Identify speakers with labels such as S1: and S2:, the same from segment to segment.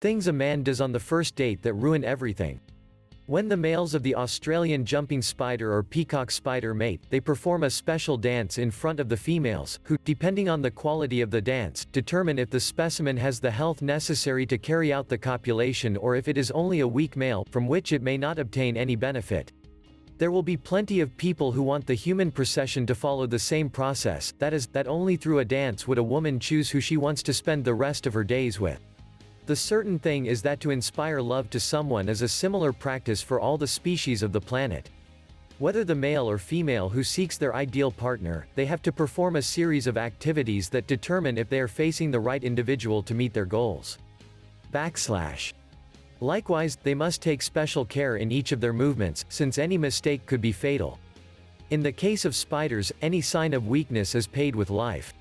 S1: Things a man does on the first date that ruin everything. When the males of the Australian jumping spider or peacock spider mate, they perform a special dance in front of the females, who, depending on the quality of the dance, determine if the specimen has the health necessary to carry out the copulation or if it is only a weak male, from which it may not obtain any benefit. There will be plenty of people who want the human procession to follow the same process, that is, that only through a dance would a woman choose who she wants to spend the rest of her days with. The certain thing is that to inspire love to someone is a similar practice for all the species of the planet. Whether the male or female who seeks their ideal partner, they have to perform a series of activities that determine if they are facing the right individual to meet their goals. Likewise, they must take special care in each of their movements, since any mistake could be fatal. In the case of spiders, any sign of weakness is paid with life.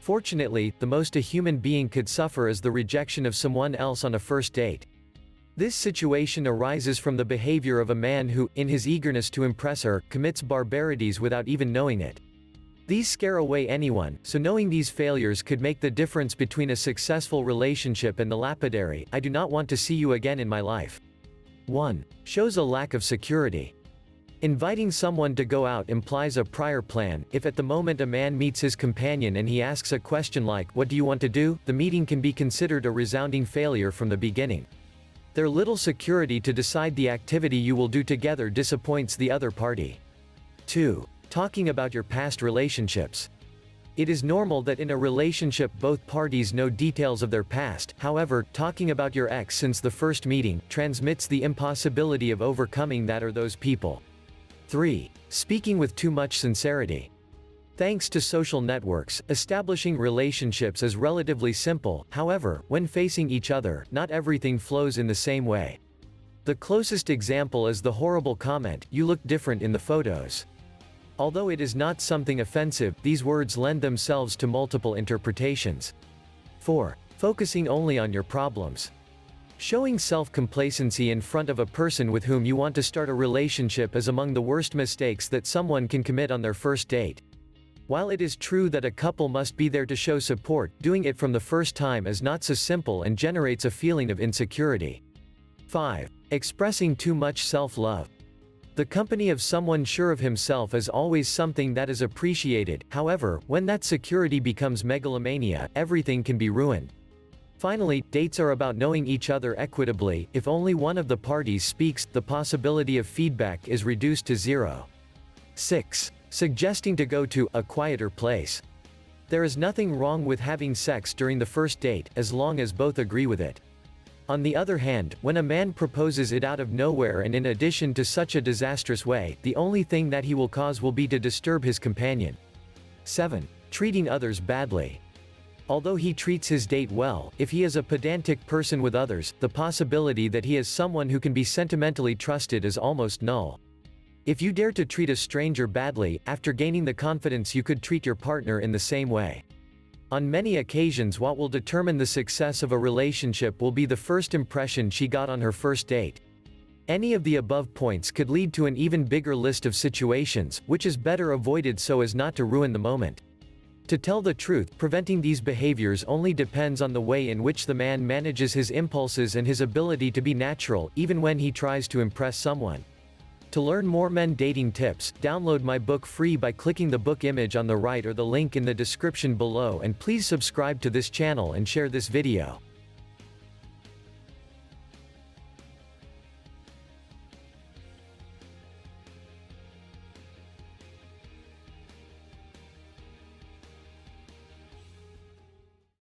S1: Fortunately, the most a human being could suffer is the rejection of someone else on a first date. This situation arises from the behavior of a man who, in his eagerness to impress her, commits barbarities without even knowing it. These scare away anyone, so knowing these failures could make the difference between a successful relationship and the lapidary, "I do not want to see you again in my life." 1. Shows a lack of security. Inviting someone to go out implies a prior plan. If at the moment a man meets his companion and he asks a question like, "What do you want to do?" the meeting can be considered a resounding failure from the beginning. Their little security to decide the activity you will do together disappoints the other party. 2. Talking about your past relationships. It is normal that in a relationship both parties know details of their past, however, talking about your ex since the first meeting transmits the impossibility of overcoming that or those people. 3. Speaking with too much sincerity. Thanks to social networks, establishing relationships is relatively simple, however, when facing each other, not everything flows in the same way. The closest example is the horrible comment, "You look different in the photos." Although it is not something offensive, these words lend themselves to multiple interpretations. 4. Focusing only on your problems. Showing self-complacency in front of a person with whom you want to start a relationship is among the worst mistakes that someone can commit on their first date. While it is true that a couple must be there to show support, doing it from the first time is not so simple and generates a feeling of insecurity. 5. Expressing too much self-love. The company of someone sure of himself is always something that is appreciated, however, when that security becomes megalomania, everything can be ruined. Finally, dates are about knowing each other equitably. If only one of the parties speaks, the possibility of feedback is reduced to 0. 6. Suggesting to go to a quieter place. There is nothing wrong with having sex during the first date, as long as both agree with it. On the other hand, when a man proposes it out of nowhere and in addition to such a disastrous way, the only thing that he will cause will be to disturb his companion. 7. Treating others badly. Although he treats his date well, if he is a pedantic person with others, the possibility that he is someone who can be sentimentally trusted is almost null. If you dare to treat a stranger badly, after gaining the confidence you could treat your partner in the same way. On many occasions what will determine the success of a relationship will be the first impression she got on her first date. Any of the above points could lead to an even bigger list of situations, which is better avoided so as not to ruin the moment. To tell the truth, preventing these behaviors only depends on the way in which the man manages his impulses and his ability to be natural, even when he tries to impress someone. To learn more men dating tips, download my book free by clicking the book image on the right or the link in the description below, and please subscribe to this channel and share this video.